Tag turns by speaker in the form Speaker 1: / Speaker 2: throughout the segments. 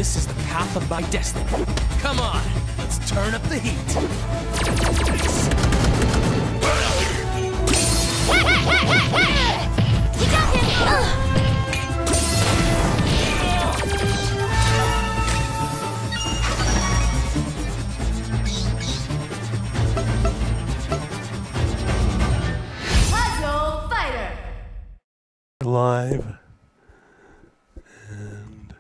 Speaker 1: This is the path of my destiny. Come on, let's turn up the heat.
Speaker 2: You got him! Puzzle Fighter!
Speaker 3: Live. And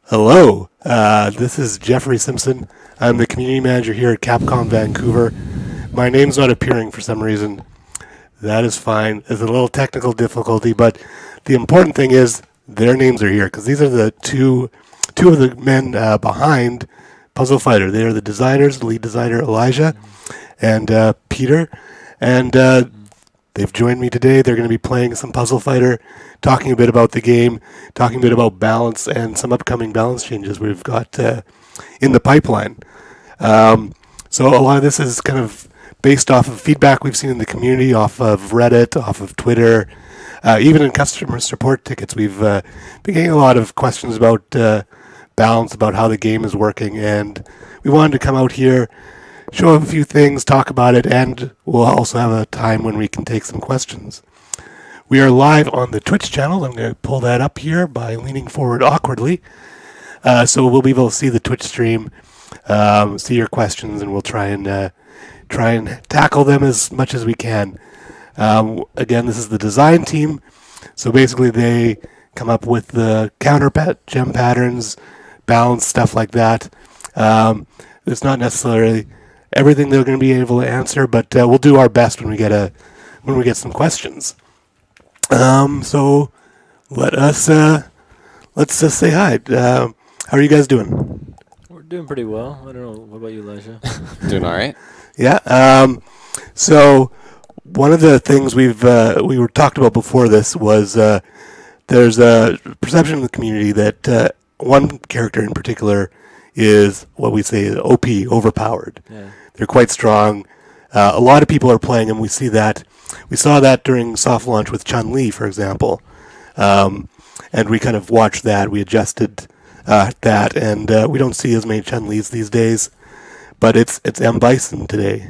Speaker 3: hello, this is Jeffery Simpson. I'm the community manager here at Capcom Vancouver. My name's not appearing for some reason. That is fine. There's a little technical difficulty, but the important thing is their names are here because these are the two of the men behind Puzzle Fighter. They are the designers, the lead designer Alijah and Peter, and they've joined me today. They're going to be playing some Puzzle Fighter, talking a bit about the game, talking a bit about balance and some upcoming balance changes we've got in the pipeline. So a lot of this is kind of based off of feedback we've seen in the community, off of Reddit, off of Twitter, even in customer support tickets. We've been getting a lot of questions about balance, about how the game is working, and we wanted to come out here, show a few things, talk about it, and we'll also have a time when we can take some questions. We are live on the Twitch channel. I'm going to pull that up here by leaning forward awkwardly. So we'll be able to see the Twitch stream, see your questions, and we'll try and tackle them as much as we can. Again, this is the design team. So basically they come up with the counter gem patterns, balance, stuff like that. It's not necessarily everything they're going to be able to answer, but we'll do our best when we get some questions. So let's just say hi. How are you guys doing?
Speaker 4: We're doing pretty well. I don't know. What about you, Alijah?
Speaker 5: Doing all right.
Speaker 3: Yeah. So one of the things we were talked about before this was there's a perception in the community that one character in particular is what we say is OP, overpowered.
Speaker 4: Yeah.
Speaker 3: They're quite strong. A lot of people are playing them. We see that. We saw that during soft launch with Chun-Li, for example. And we kind of watched that. We adjusted that, and we don't see as many Chun-Lis these days. But it's M. Bison today.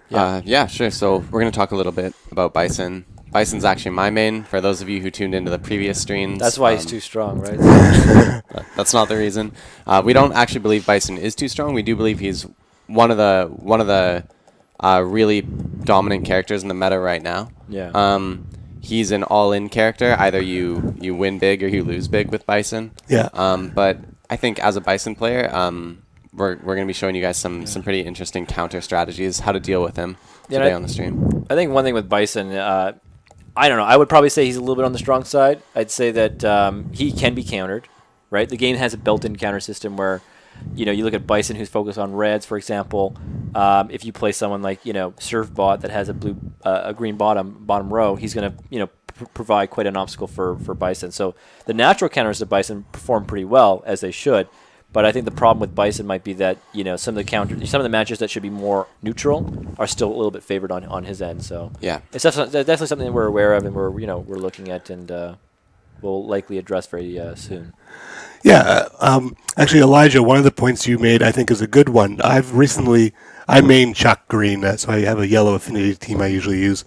Speaker 5: Yeah, sure. So we're going to talk a little bit about Bison. Bison's actually my main, for those of you who tuned into the previous streams.
Speaker 4: That's why he's too strong, right?
Speaker 5: That's not the reason. We don't actually believe Bison is too strong. We do believe he's one of the really dominant characters in the meta right now.
Speaker 4: Yeah.
Speaker 5: He's an all-in character. Either you win big or you lose big with Bison.
Speaker 3: Yeah.
Speaker 5: But I think as a Bison player, we're going to be showing you guys some pretty interesting counter strategies, how to deal with him today on the stream.
Speaker 4: I think one thing with Bison, I don't know. I would probably say he's a little bit on the strong side. I'd say that he can be countered, right? The game has a built-in counter system where, you look at Bison who's focused on reds, for example. If you play someone like, Surfbot that has a green bottom row, he's going to, provide quite an obstacle for Bison. So the natural counters of Bison perform pretty well, as they should. But I think the problem with Bison might be that some of the matches that should be more neutral are still a little bit favored on his end. So
Speaker 5: yeah,
Speaker 4: it's definitely something that we're aware of and we're looking at and we'll likely address very soon.
Speaker 3: Yeah, actually, Alijah, one of the points you made I think is a good one. I main Chuck Green, so I have a yellow affinity team I usually use.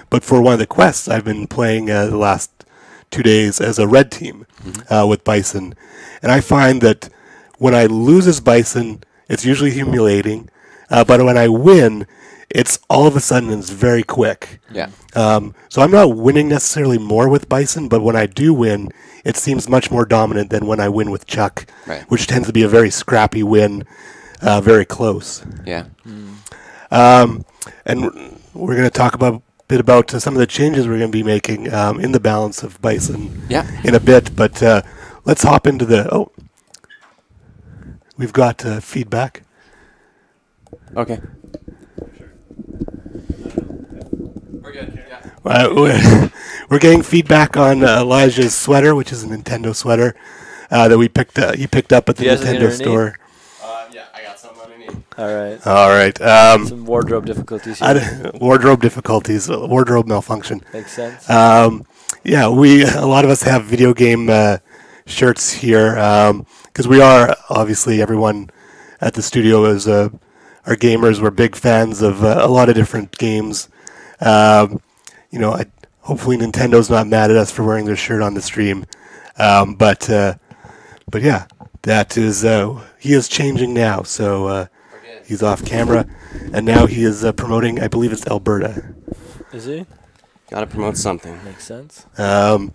Speaker 3: But for one of the quests, I've been playing the last 2 days as a red team with Bison, and I find that when I lose as Bison, it's usually humiliating, but when I win, it's all of a sudden it's very quick.
Speaker 5: Yeah.
Speaker 3: So I'm not winning necessarily more with Bison, but when I do win, it seems much more dominant than when I win with Chuck,
Speaker 5: right,
Speaker 3: which tends to be a very scrappy win, very close.
Speaker 5: Yeah.
Speaker 3: And we're going to talk a bit about some of the changes we're going to be making in the balance of Bison in a bit, but let's hop into the... We've got feedback.
Speaker 5: Okay.
Speaker 4: We're good. Yeah.
Speaker 3: We're getting feedback on Alijah's sweater, which is a Nintendo sweater that he picked up at the Nintendo store.
Speaker 5: Yeah, I got some underneath.
Speaker 4: All right. Some wardrobe difficulties here.
Speaker 3: Wardrobe malfunction.
Speaker 4: Makes sense.
Speaker 3: Yeah, a lot of us have video game shirts here because we are obviously everyone at the studio is are gamers. We're big fans of a lot of different games. Hopefully Nintendo's not mad at us for wearing their shirt on the stream. But yeah, that is he is changing now. So he's off camera, and now he is promoting. I believe it's Alberta.
Speaker 4: Is he?
Speaker 5: Got to promote something.
Speaker 4: Makes sense.
Speaker 3: So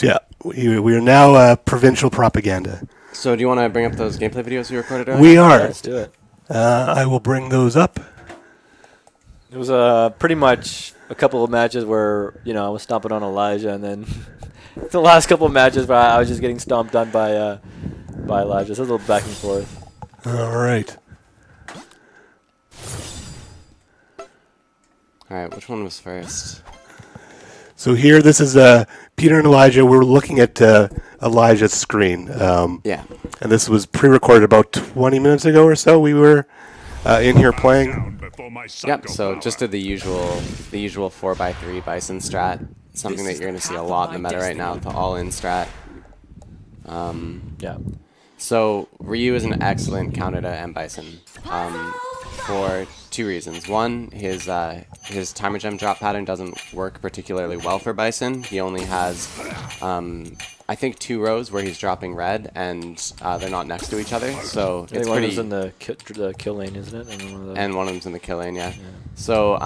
Speaker 3: yeah, we are now provincial propaganda.
Speaker 5: So do you want to bring up those gameplay videos you recorded earlier?
Speaker 3: We are.
Speaker 4: Yeah, let's do it.
Speaker 3: I will bring those up.
Speaker 4: It was pretty much a couple of matches where I was stomping on Alijah, and then the last couple of matches where I was just getting stomped on by Alijah. So it was a little back and forth.
Speaker 3: All right.
Speaker 5: All right, which one was first?
Speaker 3: So here, this is Peter and Alijah. We're looking at Elijah's screen.
Speaker 5: Yeah.
Speaker 3: And this was pre-recorded about 20 minutes ago or so. We were in here playing.
Speaker 5: Yep. So just did the usual 4x3 Bison strat. Something that you're going to see a lot in the meta right now. The all-in strat.
Speaker 4: Yeah.
Speaker 5: So Ryu is an excellent counter to M Bison for two reasons. One, his timer gem drop pattern doesn't work particularly well for Bison. He only has, I think, 2 rows where he's dropping red, and they're not next to each other. So it's
Speaker 4: one
Speaker 5: pretty.
Speaker 4: in the kill lane, isn't it?
Speaker 5: And one of them's in the kill lane, yeah. So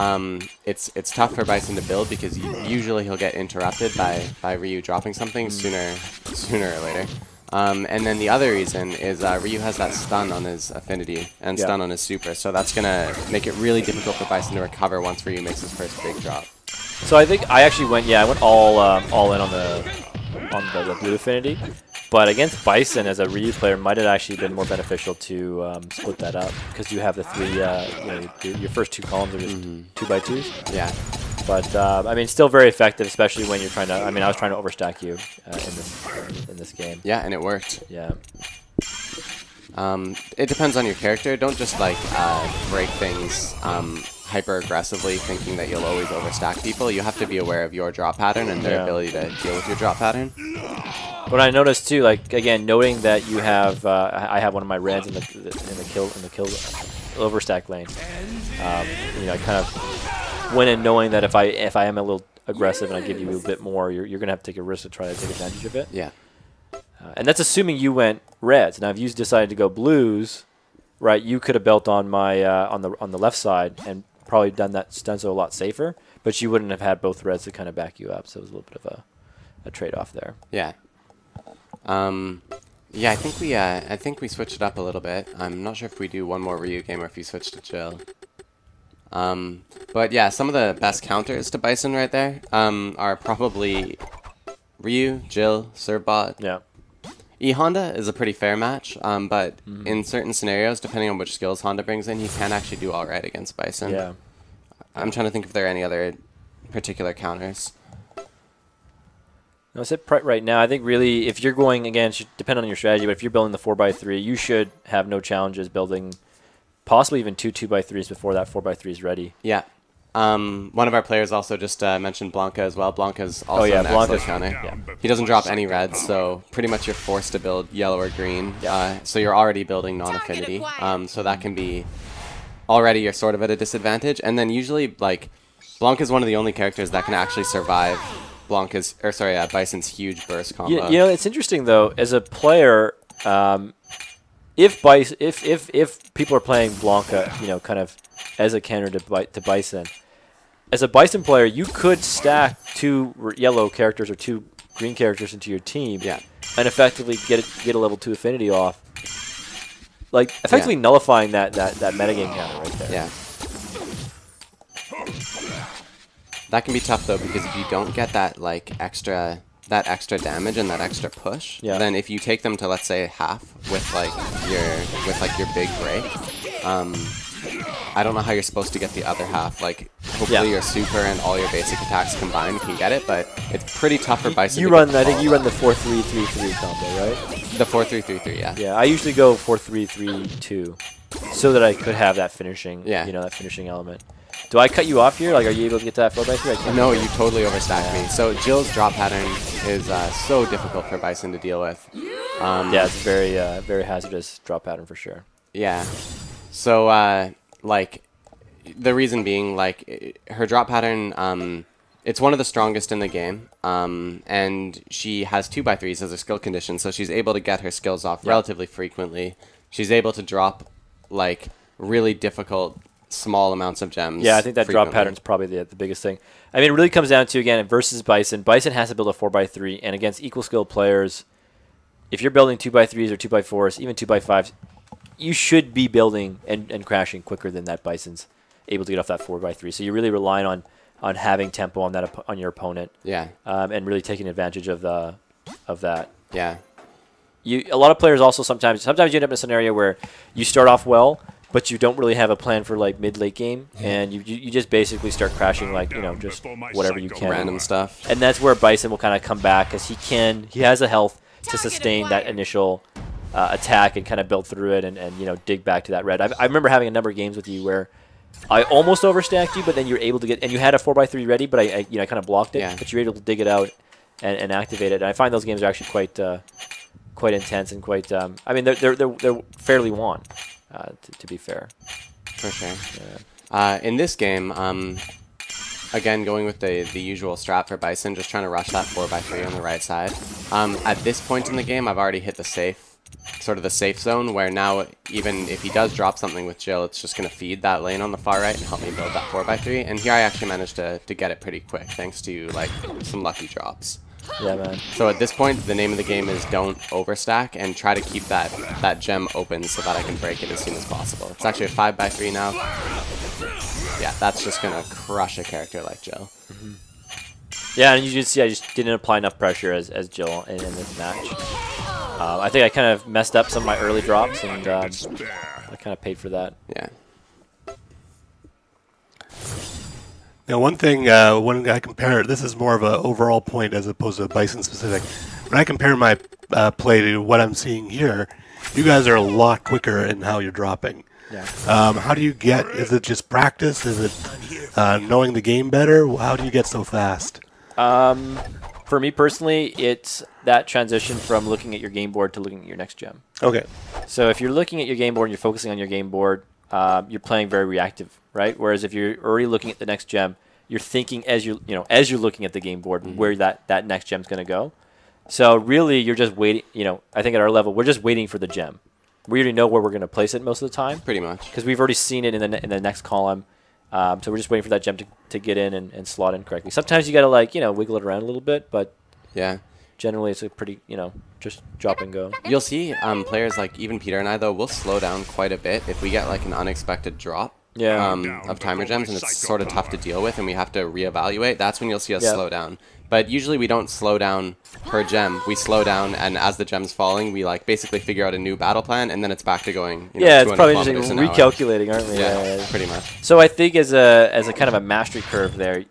Speaker 5: it's tough for Bison to build because usually he'll get interrupted by Ryu dropping something sooner or later. And then the other reason is Ryu has that stun on his affinity and stun on his super, so that's going to make it really difficult for Bison to recover once Ryu makes his first big drop.
Speaker 4: So I think I actually went all in on the blue affinity, but against Bison as a Ryu player might have actually been more beneficial to split that up because you have the 3 your first 2 columns are just 2x2s.
Speaker 5: Yeah.
Speaker 4: But I mean, still very effective, especially when you're trying to. I mean, I was trying to overstack you in this game.
Speaker 5: Yeah, and it worked.
Speaker 4: Yeah.
Speaker 5: It depends on your character. Don't just like break things hyper aggressively, thinking that you'll always overstack people. You have to be aware of your drop pattern and their ability to deal with your drop pattern.
Speaker 4: But I noticed too, like again, noting that you have, I have one of my reds in the kill overstack lane. I kind of went in knowing that if I am a little aggressive and I give you a bit more, you're gonna have to take a risk to try to take advantage of it.
Speaker 5: Yeah.
Speaker 4: And that's assuming you went reds. Now, if you decided to go blues, right, you could have built on my on the left side and probably done so a lot safer. But you wouldn't have had both reds to kind of back you up. So it was a little bit of a trade-off there.
Speaker 5: Yeah. Yeah, I think we switched it up a little bit. I'm not sure if we do one more Ryu game or if you switch to Jill. But yeah, some of the best counters to Bison right there are probably Ryu, Jill, Servbot.
Speaker 4: Yeah.
Speaker 5: Honda is a pretty fair match, but in certain scenarios, depending on which skills Honda brings in, he can actually do all right against Bison.
Speaker 4: Yeah.
Speaker 5: I'm trying to think if there are any other particular counters.
Speaker 4: No, right now, I think really, if you're going, again, it should depend on your strategy, but if you're building the 4x3, you should have no challenges building possibly even 2x3s before that 4x3 is ready.
Speaker 5: Yeah. One of our players also just mentioned Blanca as well. Blanca's also an excellent counter. Yeah. He doesn't drop any reds, so pretty much you're forced to build yellow or green. So you're already building non-affinity. So that can be already you're sort of at a disadvantage. And then usually, like, Blanca's one of the only characters that can actually survive Bison's huge burst combo.
Speaker 4: You know, it's interesting though. As a player, if people are playing Blanca, kind of as a counter to Bison, as a Bison player, you could stack 2 yellow characters or 2 green characters into your team, and effectively get a level 2 affinity off, like effectively nullifying that metagame counter right there.
Speaker 5: Yeah. That can be tough though, because if you don't get that extra damage and that extra push, then if you take them to, let's say, half with your big break, I don't know how you're supposed to get the other half. Like, hopefully your super and all your basic attacks combined can get it, but it's pretty tough for Bison.
Speaker 4: I think you run the 4-3-3-3 combo, right?
Speaker 5: The 4-3-3-3, yeah.
Speaker 4: Yeah, I usually go 4-3-3-2, so that I could have that finishing, that finishing element. Do I cut you off here? Like, are you able to get to that 4x3? I can't.
Speaker 5: No, you totally overstacked me. So Jill's drop pattern is so difficult for Bison to deal with.
Speaker 4: Yeah, it's a very hazardous drop pattern for sure.
Speaker 5: Yeah. So, like, the reason being, like, her drop pattern, it's one of the strongest in the game, and she has 2x3s as a skill condition, so she's able to get her skills off relatively frequently. She's able to drop, like, really difficult small amounts of gems.
Speaker 4: Yeah, I think that drop pattern is probably the biggest thing. I mean, it really comes down to, again, versus Bison. Bison has to build a 4x3, and against equal skill players, if you're building 2x3s or 2x4s, even 2x5s, you should be building and crashing quicker than that Bison's able to get off that 4x3. So you're really relying on having tempo on that on your opponent.
Speaker 5: Yeah.
Speaker 4: And really taking advantage of that.
Speaker 5: Yeah.
Speaker 4: A lot of players also sometimes you end up in a scenario where you start off well, but you don't really have a plan for like mid-late game, and you just basically start crashing like, you know, just whatever you can.
Speaker 5: Random stuff.
Speaker 4: And that's where Bison will kind of come back, because he has the health to sustain that initial attack and kind of build through it and you know, dig back to that red. I remember having a number of games with you where I almost overstacked you, but then you're able to get, and you had a 4x3 ready, but I kind of blocked it, but you're able to dig it out and activate it. And I find those games are actually quite intense and quite. I mean, they're fairly won, to be fair.
Speaker 5: For sure. Yeah. In this game, again, going with the usual strat for Bison, just trying to rush that 4x3 on the right side. At this point in the game, I've already hit the sort of the safe zone, where now even if he does drop something with Jill, it's just going to feed that lane on the far right and help me build that 4x3. And here I actually managed to get it pretty quick, thanks to like some lucky drops.
Speaker 4: Yeah, man.
Speaker 5: So at this point, the name of the game is don't overstack and try to keep that gem open so that I can break it as soon as possible. It's actually a 5x3 now. Yeah, that's just going to crush a character like Jill.
Speaker 4: Mm-hmm. Yeah, and you just see I just didn't apply enough pressure as Jill in this match. I think I kind of messed up some of my early drops, and I kind of paid for that.
Speaker 5: Yeah.
Speaker 3: Now, one thing, when I compare it, this is more of an overall point as opposed to Bison specific. When I compare my play to what I'm seeing here, you guys are a lot quicker in how you're dropping.
Speaker 4: Yeah.
Speaker 3: How do you get, is it just practice? Is it knowing the game better? How do you get so fast?
Speaker 4: For me personally, it's that transition from looking at your game board to looking at your next gem.
Speaker 3: Okay.
Speaker 4: So if you're looking at your game board and you're focusing on your game board, you're playing very reactive, right? Whereas if you're already looking at the next gem, you're thinking as you're looking at the game board where that next gem's going to go. So really, you're just waiting. You know, I think at our level, we're just waiting for the gem. We already know where we're going to place it most of the time.
Speaker 5: Pretty much.
Speaker 4: Because we've already seen it in the next column. So we're just waiting for that gem to get in and slot in correctly. Sometimes you got to wiggle it around a little bit, but
Speaker 5: yeah,
Speaker 4: generally it's a pretty, just drop and go.
Speaker 5: You'll see players like even Peter and I, though, will slow down quite a bit if we get like an unexpected drop of timer gems, and it's sort of tough to deal with and we have to reevaluate. That's when you'll see us slow down. But usually we don't slow down per gem. We slow down, and as the gem's falling, we like basically figure out a new battle plan, and then it's back to going.
Speaker 4: It's probably just recalculating, aren't we?
Speaker 5: Yeah, pretty much.
Speaker 4: So I think as a kind of a mastery curve there,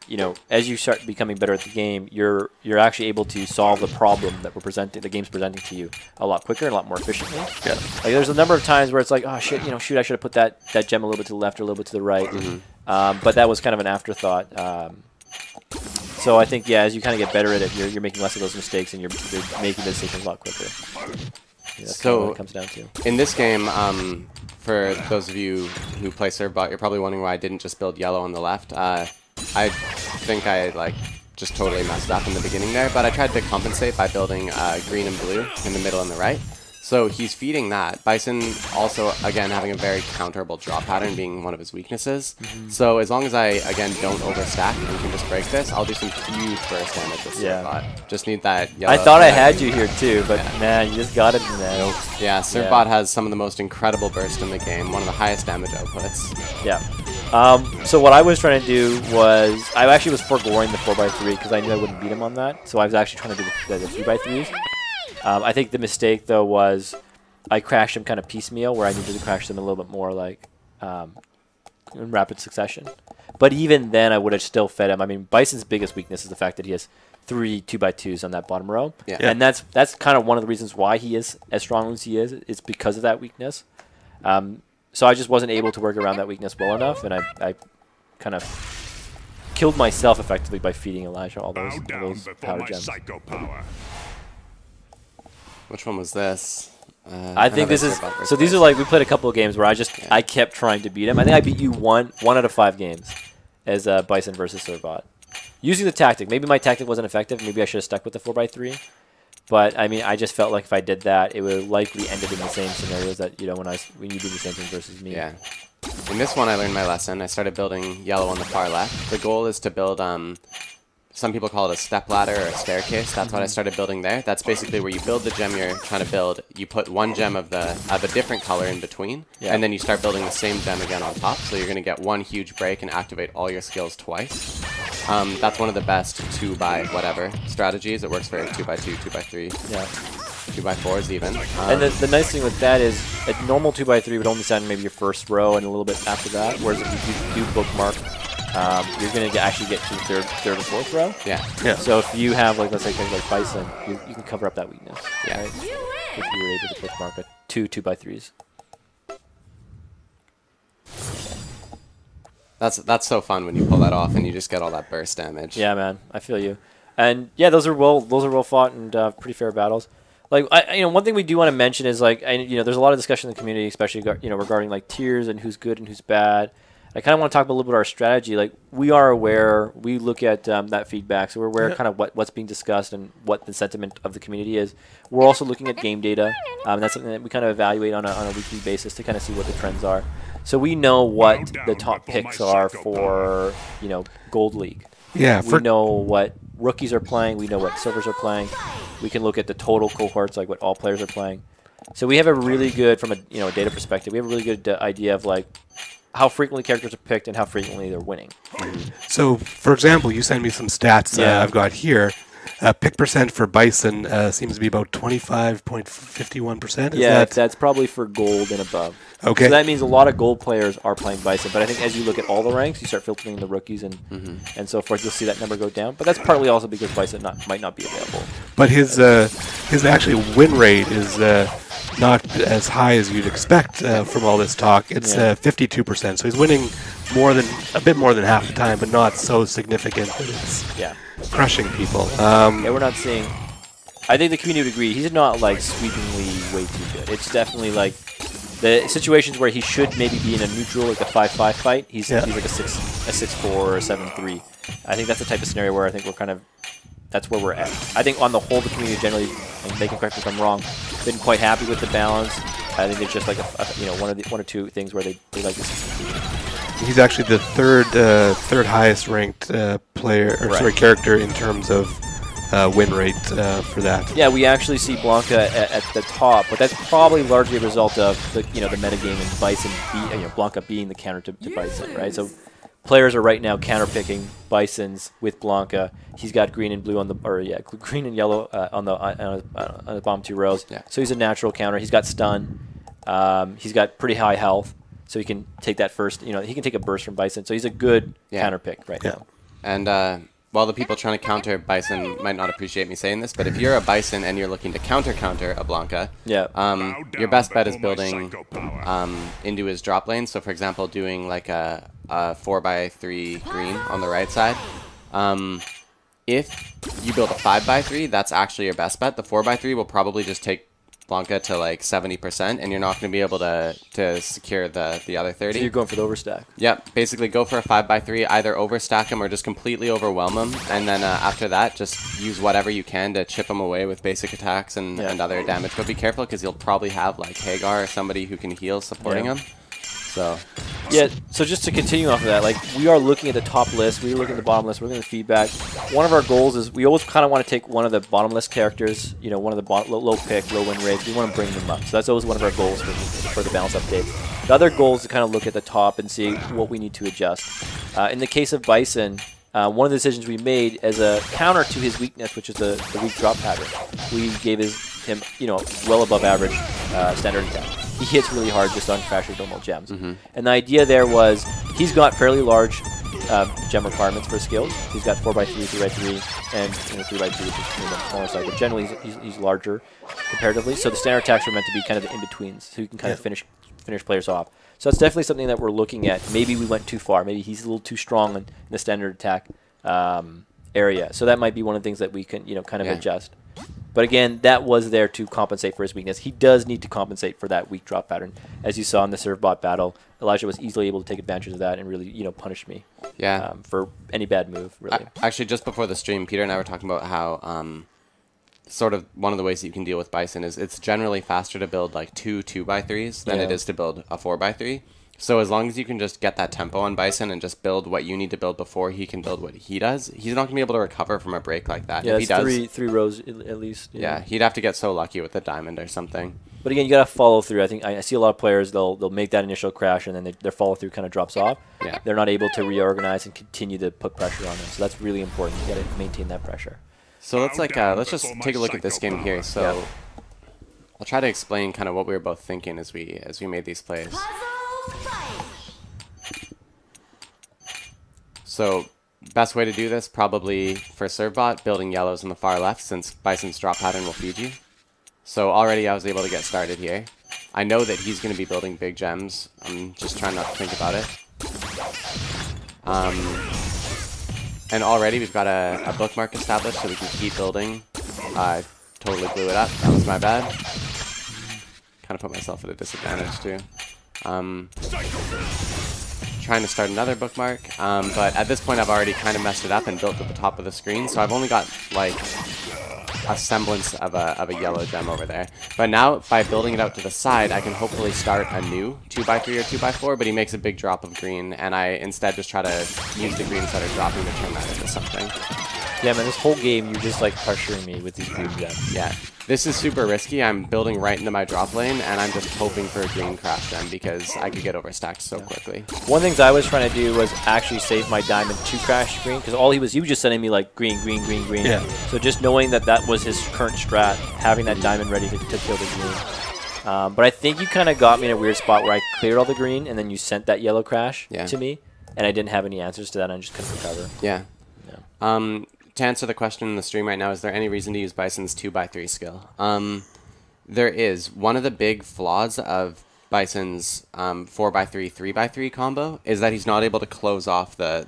Speaker 4: as you start becoming better at the game, you're actually able to solve the problem that the game's presenting to you a lot quicker and a lot more efficiently.
Speaker 3: Yeah.
Speaker 4: Like there's a number of times where it's like, oh shit, shoot, I should have put that gem a little bit to the left or a little bit to the right. But that was kind of an afterthought. So I think, as you kind of get better at it, you're making less of those mistakes, and you're making the decisions a lot quicker. That's kind of what it comes down to.
Speaker 5: In this game, for those of you who play Servbot, you're probably wondering why I didn't just build yellow on the left. I think I just totally messed up in the beginning there, but I tried to compensate by building green and blue in the middle and the right. So he's feeding that. Bison also, again, having a very counterable drop pattern being one of his weaknesses. So as long as I, again, don't overstack and can just break this, I'll do some huge burst damage with Servbot. Just need that yellow.
Speaker 4: I thought I had you here too, but man, you just got it in there.
Speaker 5: Nope. Yeah, Servbot has some of the most incredible burst in the game, one of the highest damage outputs.
Speaker 4: Yeah. So what I was trying to do was, I actually was foregoing the 4x3 because I knew I wouldn't beat him on that. So I was actually trying to do the 3x3s. I think the mistake, though, was I crashed them kind of piecemeal, where I needed to crash them a little bit more like in rapid succession. But even then, I would have still fed him. I mean, Bison's biggest weakness is the fact that he has 3 2x2s on that bottom row. Yeah. And that's kind of one of the reasons why he is as strong as he is. It's because of that weakness. So I just wasn't able to work around that weakness well enough, and I kind of killed myself effectively by feeding Alijah all those power gems.
Speaker 5: Which one was this?
Speaker 4: I think this is so. These are like we played a couple of games where I kept trying to beat him. I think I beat you one out of 5 games as Bison versus Sirbot. Using the tactic, maybe my tactic wasn't effective. Maybe I should have stuck with the 4x3. But I mean, I just felt like if I did that, it would likely end up in the same scenarios that when you do the same thing versus me.
Speaker 5: Yeah. In this one, I learned my lesson. I started building yellow on the far left. The goal is to build some people call it a step ladder or a staircase. That's what I started building there. That's basically where you build the gem you're trying to build. You put one gem of a different color in between, and then you start building the same gem again on top. So you're going to get one huge break and activate all your skills twice. That's one of the best 2x-whatever strategies. It works for 2x2, 2x3, 2x4s even.
Speaker 4: And the nice thing with that is a normal 2x3 would only send maybe your first row and a little bit after that. Whereas if you do bookmark, you're going to actually get to the third or fourth row.
Speaker 5: Yeah.
Speaker 4: So if you have, like, let's say, things like Bison, you can cover up that weakness.
Speaker 5: Yeah.
Speaker 4: Right? If you were able to bookmark two 2x3s.
Speaker 5: That's so fun when you pull that off and you just get all that burst damage.
Speaker 4: Yeah, man, I feel you. And yeah, those are well fought and pretty fair battles. Like, one thing we do want to mention is, like, there's a lot of discussion in the community, especially regarding like tiers and who's good and who's bad. I kind of want to talk about a little bit of our strategy. Like, we are aware, we look at that feedback, so we're aware kind of what's being discussed and what the sentiment of the community is. We're also looking at game data. That's something that we kind of evaluate on a weekly basis to kind of see what the trends are. So we know what the top picks are for, Gold League.
Speaker 3: Yeah.
Speaker 4: We know what rookies are playing. We know what silvers are playing. We can look at the total cohorts, like what all players are playing. So we have a really good, from a data perspective, we have a really good idea of like how frequently characters are picked and how frequently they're winning.
Speaker 3: So, for example, you send me some stats I've got here. Pick percent for Bison seems to be about 25.51%.
Speaker 4: Yeah, that's probably for gold and above.
Speaker 3: Okay.
Speaker 4: So that means a lot of gold players are playing Bison. But I think as you look at all the ranks, you start filtering the rookies and so forth, you'll see that number go down. But that's partly also because Bison might not be available.
Speaker 3: But his actual win rate is not as high as you'd expect from all this talk. It's 52%. So he's winning a bit more than half the time, but not so significant that it's crushing people.
Speaker 4: We're not seeing. I think the community would agree. He's not like sweepingly way too good. It's definitely like the situations where he should maybe be in a neutral, like a 5-5 fight. He's like a 6-4 or a 7-3. I think that's the type of scenario where I think that's where we're at. I think on the whole, the community generally, and they can correct me if I'm wrong, been quite happy with the balance. I think it's just like one or two things where they like this.
Speaker 3: He's actually the third highest ranked character in terms of win rate for that. Yeah,
Speaker 4: we actually see Blanca at the top, but that's probably largely a result of the metagame and Bison, Blanca being the counter to Bison, right? So players are right now counterpicking Bisons with Blanca. He's got green and blue green and yellow on the bottom 2 rows. Yeah. So he's a natural counter. He's got stun. He's got pretty high health, so he can take that first. He can take a burst from Bison. So he's a good counter pick right now.
Speaker 5: And while the people trying to counter Bison might not appreciate me saying this, but if you're a Bison and you're looking to counter a Blanca, your best bet is building into his drop lane. So, for example, doing like a 4x3 green on the right side. If you build a 5x3, that's actually your best bet. The 4x3 will probably just take Blanca to like 70%, and you're not going to be able to secure the other 30.
Speaker 4: So you're going for the overstack.
Speaker 5: Yep, basically go for a 5x3, either overstack him or just completely overwhelm him, and then after that, just use whatever you can to chip him away with basic attacks and other damage. But be careful, because you'll probably have like Hagar or somebody who can heal supporting him. So
Speaker 4: so just to continue off of that, like, we are looking at the top list, we're looking at the bottom list, we're looking at the feedback. One of our goals is we always kind of want to take one of the bottom list characters, one of the low pick, low win rates, we want to bring them up. So that's always one of our goals for the balance updates. The other goal is to kind of look at the top and see what we need to adjust. In the case of Bison, one of the decisions we made as a counter to his weakness, which is the weak drop pattern, we gave him well above average standard attack. He hits really hard just on Crasher normal gems. And the idea there was he's got fairly large gem requirements for skills. He's got 4x3, 3x3, and 3x2, which is on the smaller side. But generally, he's larger comparatively. So the standard attacks are meant to be kind of the in-betweens, so you can kind of finish players off. So that's definitely something that we're looking at. Maybe we went too far. Maybe he's a little too strong in the standard attack area. So that might be one of the things that we can kind of adjust. But again, that was there to compensate for his weakness. He does need to compensate for that weak drop pattern. As you saw in the serve bot battle, Alijah was easily able to take advantage of that and really, punish me.
Speaker 5: Yeah.
Speaker 4: For any bad move, really.
Speaker 5: Actually, just before the stream, Peter and I were talking about how sort of one of the ways that you can deal with Bison is it's generally faster to build like 2 2x3s than it is to build a 4x3. So as long as you can just get that tempo on Bison and just build what you need to build before he can build what he does, he's not going to be able to recover from a break like that.
Speaker 4: Yeah,
Speaker 5: if he does,
Speaker 4: three rows at least.
Speaker 5: Yeah, he'd have to get so lucky with the diamond or something.
Speaker 4: But again, you got to follow through. I think I see a lot of players, they'll make that initial crash and then their follow through kind of drops off.
Speaker 5: Yeah.
Speaker 4: They're not able to reorganize and continue to put pressure on them. So that's really important. You got to maintain that pressure.
Speaker 5: So let's just take a look at this game here. So I'll try to explain kind of what we were both thinking as we made these plays. So best way to do this, probably for serve bot, building yellows on the far left, since Bison's drop pattern will feed you. So already I was able to get started here. I know that he's going to be building big gems. I'm just trying not to think about it. And already we've got a bookmark established so we can keep building. I totally blew it up. That was my bad. Kind of put myself at a disadvantage too. Trying to start another bookmark, but at this point I've already kind of messed it up and built at the top of the screen, so I've only got like a semblance of a yellow gem over there. But now by building it out to the side, I can hopefully start a new 2x3 or 2x4, but he makes a big drop of green, and I instead just try to use the green instead of dropping to turn that into something.
Speaker 4: Yeah, man, this whole game you're just like pressuring me with these green gems.
Speaker 5: Yeah. This is super risky. I'm building right into my drop lane, and I'm just hoping for a green crash gem because I could get overstacked so quickly.
Speaker 4: One thing I was trying to do was actually save my diamond to crash green, because he was just sending me like green, green, green, green.
Speaker 3: Yeah.
Speaker 4: So just knowing that that was his current strat, having that diamond ready to kill the green. But I think you kind of got me in a weird spot where I cleared all the green, and then you sent that yellow crash to me, and I didn't have any answers to that, and I just couldn't recover.
Speaker 5: Yeah. To answer the question in the stream right now, is there any reason to use Bison's 2x3 skill? There is. One of the big flaws of Bison's 4x3, 3x3 combo is that he's not able to close off the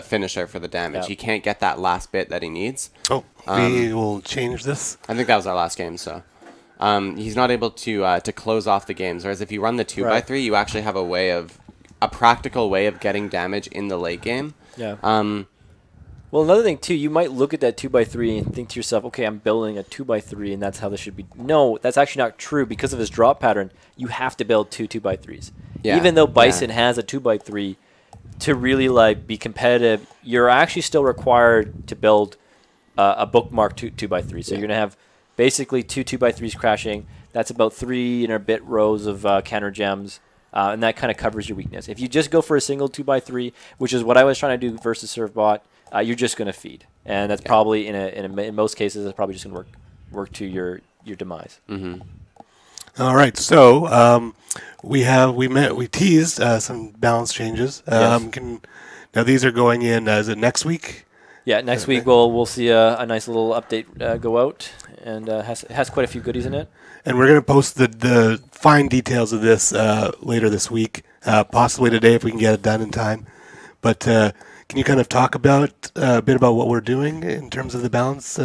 Speaker 5: finisher for the damage. He can't get that last bit that he needs.
Speaker 3: Oh, we will change this.
Speaker 5: I think that was our last game, so. He's not able to close off the games, whereas if you run the 2x3, you actually have a practical way of getting damage in the late game.
Speaker 4: Yeah. Well, another thing, too, you might look at that 2x3 and think to yourself, okay, I'm building a 2x3, and that's how this should be. No, that's actually not true. Because of his drop pattern, you have to build 2x3s. Yeah. Even though Bison has a 2x3, to really be competitive, you're actually still required to build a bookmark 2x3. So you're going to have basically 2 2x3s crashing. That's about 3 and a bit rows of counter gems. And that kind of covers your weakness. If you just go for a single 2x3, which is what I was trying to do versus serve bot, you're just going to feed, and that's probably in most cases it's probably just going to work to your demise.
Speaker 5: Mm-hmm.
Speaker 3: All right, so we teased some balance changes. Now these are going in. Is it next week?
Speaker 4: Yeah, next week we'll see a nice little update go out, and has quite a few goodies in it.
Speaker 3: And we're going to post the fine details of this later this week, possibly today if we can get it done in time. But can you kind of talk about a bit about what we're doing in terms of the balance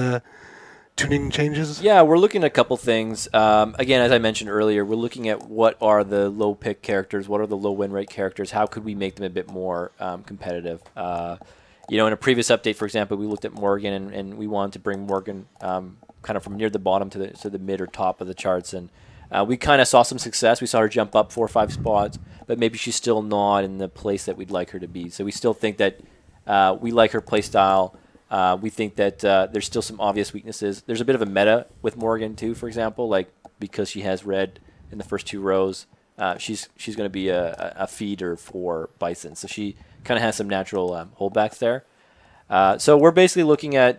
Speaker 3: tuning changes?
Speaker 4: Yeah, we're looking at a couple things. Again, as I mentioned earlier, we're looking at what are the low pick characters, what are the low win rate characters, how could we make them a bit more competitive. In a previous update, for example, we looked at Morgan, and we wanted to bring Morgan kind of from near the bottom to the mid or top of the charts, and we kind of saw some success. We saw her jump up 4 or 5 spots, but maybe she's still not in the place that we'd like her to be. So we still think that we like her play style. We think that there's still some obvious weaknesses. There's a bit of a meta with Morgan too, for example, like because she has red in the first 2 rows, she's going to be a feeder for Bison. So she kind of has some natural holdbacks there. So we're basically looking at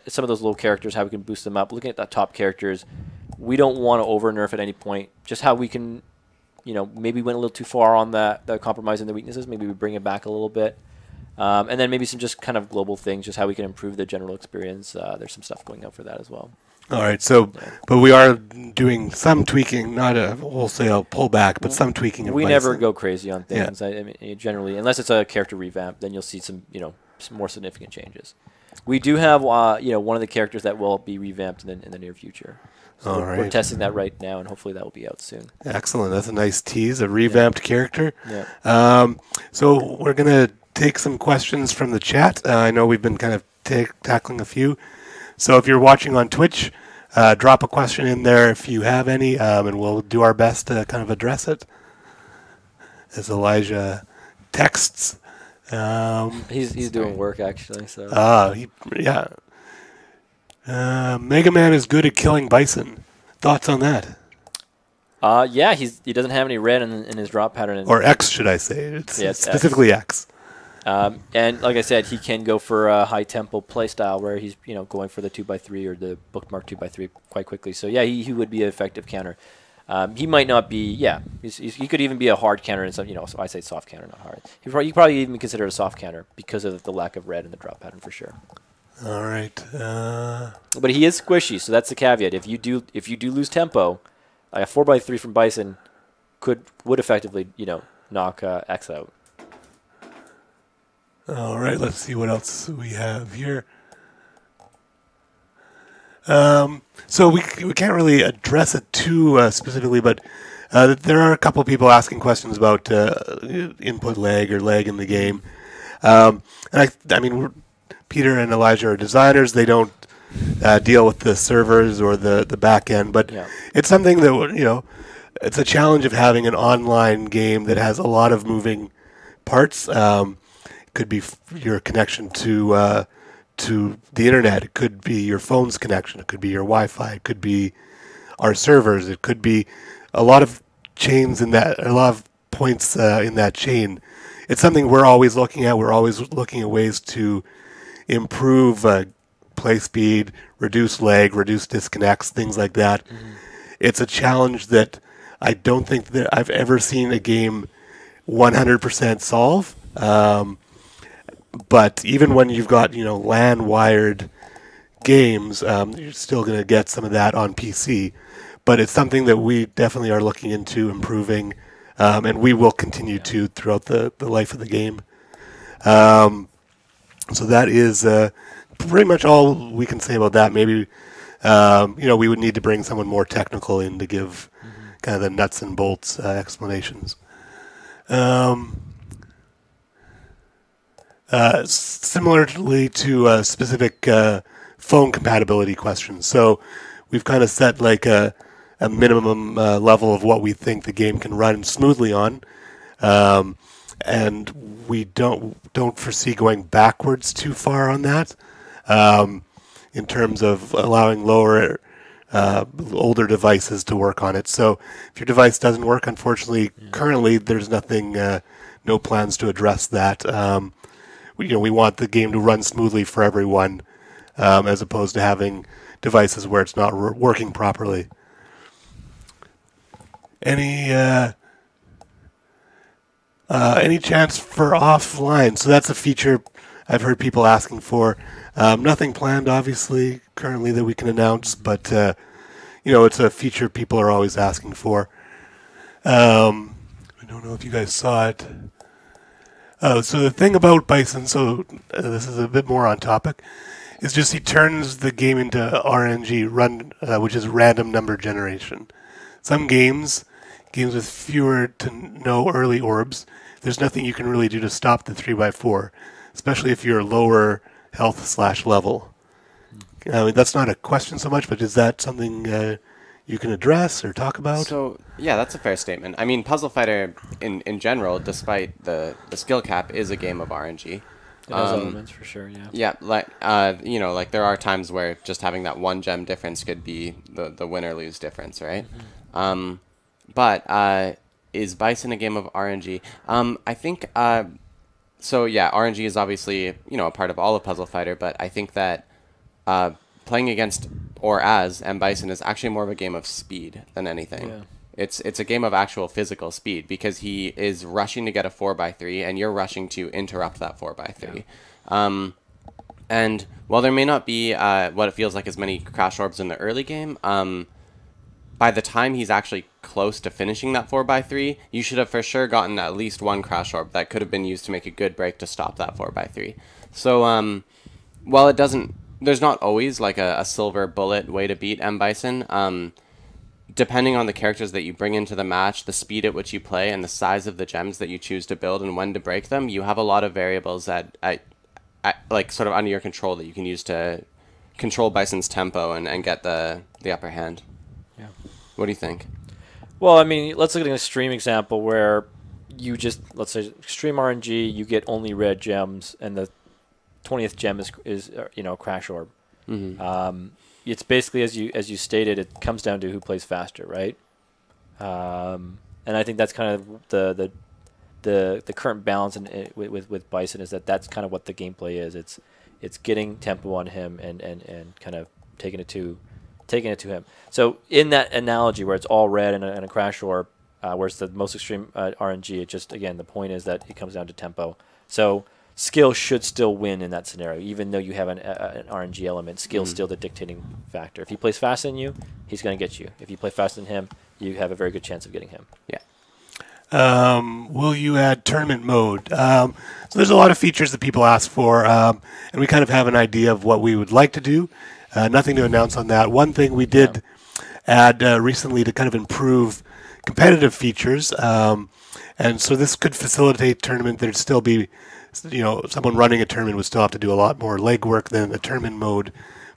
Speaker 4: some of those low characters, how we can boost them up. Looking at the top characters, we don't want to over nerf at any point. Just how we can, maybe went a little too far on the compromising the weaknesses. Maybe we bring it back a little bit. And then maybe some just kind of global things, just how we can improve the general experience. There's some stuff going up for that as well.
Speaker 3: All right, so, but we are doing some tweaking, not a wholesale pullback, but some tweaking.
Speaker 4: We never go crazy on things. I mean, generally, unless it's a character revamp, then you'll see some, some more significant changes. We do have one of the characters that will be revamped in the near future. So we're testing that right now, and hopefully that will be out soon.
Speaker 3: Excellent. That's a nice tease, a revamped character.
Speaker 4: Yeah.
Speaker 3: So we're going to take some questions from the chat. I know we've been kind of tackling a few. So if you're watching on Twitch, drop a question in there if you have any, and we'll do our best to kind of address it. As Alijah texts.
Speaker 4: He's doing work, actually. So.
Speaker 3: Yeah. Mega Man is good at killing Bison. Thoughts on that?
Speaker 4: Yeah, he doesn't have any red in his drop pattern.
Speaker 3: Or X, should I say? It's specifically X.
Speaker 4: And like I said, he can go for a high tempo play style where he's going for the 2x3 or the bookmark 2x3 quite quickly. So yeah, he would be an effective counter. He might not be. Yeah, he could even be a hard counter in some. So I say soft counter, not hard. You probably even consider it a soft counter because of the lack of red in the drop pattern for sure.
Speaker 3: All right.
Speaker 4: But he is squishy, so that's the caveat. If you do lose tempo, a 4x3 from Bison would effectively knock X out.
Speaker 3: All right. Let's see what else we have here. So we can't really address it too specifically, but there are a couple of people asking questions about input lag or lag in the game. And I mean, Peter and Alijah are designers. They don't deal with the servers or the back end, but it's something that it's a challenge of having an online game that has a lot of moving parts. It could be your connection to the internet. It could be your phone's connection. It could be your Wi-Fi. It could be our servers. It could be a lot of chains in that, a lot of points in that chain. It's something we're always looking at. We're always looking at ways to improve play speed, reduce lag, reduce disconnects, things like that. Mm-hmm. It's a challenge that I don't think that I've ever seen a game 100% solve. But even when you've got LAN wired games, you're still going to get some of that on PC. But it's something that we definitely are looking into improving, and we will continue to throughout the life of the game. So that is pretty much all we can say about that. Maybe we would need to bring someone more technical in to give kind of the nuts and bolts explanations. Similarly to specific phone compatibility questions. So we've kind of set like a minimum level of what we think the game can run smoothly on, and we don't foresee going backwards too far on that in terms of allowing older devices to work on it. So if your device doesn't work, unfortunately, currently there's nothing, no plans to address that. We want the game to run smoothly for everyone, as opposed to having devices where it's not working properly. Any chance for offline? So that's a feature I've heard people asking for. Nothing planned, obviously, currently that we can announce, but it's a feature people are always asking for. I don't know if you guys saw it. So the thing about Bison, this is a bit more on topic, is just he turns the game into RNG, which is random number generation. Some games with fewer to no early orbs, there's nothing you can really do to stop the 3x4, especially if you're lower health/level. I mean, that's not a question so much, but is that something you can address or talk about?
Speaker 5: So, yeah, that's a fair statement. I mean, Puzzle Fighter, in general, despite the skill cap, is a game of RNG.
Speaker 4: It has elements for sure, yeah.
Speaker 5: Yeah, like there are times where just having that one gem difference could be the win-or-lose difference, right? Mm-hmm. But is Bison a game of RNG? I think, so yeah, RNG is obviously, a part of all of Puzzle Fighter, but I think that playing against or as M. Bison is actually more of a game of speed than anything. Yeah. It's a game of actual physical speed because he is rushing to get a 4x3 and you're rushing to interrupt that 4x3. Yeah. And while there may not be what it feels like as many crash orbs in the early game, by the time he's actually close to finishing that 4x3, you should have for sure gotten at least one crash orb that could have been used to make a good break to stop that 4x3. So while it doesn't, there's not always like a silver bullet way to beat M. Bison. Depending on the characters that you bring into the match, the speed at which you play, and the size of the gems that you choose to build and when to break them, you have a lot of variables at like sort of under your control that you can use to control Bison's tempo and get the upper hand.
Speaker 4: Yeah.
Speaker 5: What do you think?
Speaker 4: Well, I mean, let's look at an extreme example where you just, let's say, extreme RNG, you get only red gems, and the 20th gem is you know, Crash Orb.
Speaker 5: Mm-hmm.
Speaker 4: It's basically, as you stated, it comes down to who plays faster, right? And I think that's kind of the current balance with Bison, is that's kind of what the gameplay is. It's getting tempo on him and kind of taking it to him. So in that analogy where it's all red and a Crash Orb, where it's the most extreme RNG, it just, again, the point is that it comes down to tempo. So skill should still win in that scenario, even though you have an RNG element. Skill's still the dictating factor. If he plays faster than you, he's going to get you. If you play faster than him, you have a very good chance of getting him.
Speaker 5: Yeah.
Speaker 3: Will you add tournament mode? So there's a lot of features that people ask for, and we kind of have an idea of what we would like to do. Nothing to announce on that. One thing we did add recently to kind of improve competitive features, and so this could facilitate tournament. There'd still be, you know, someone running a tournament would still have to do a lot more legwork than the tournament mode,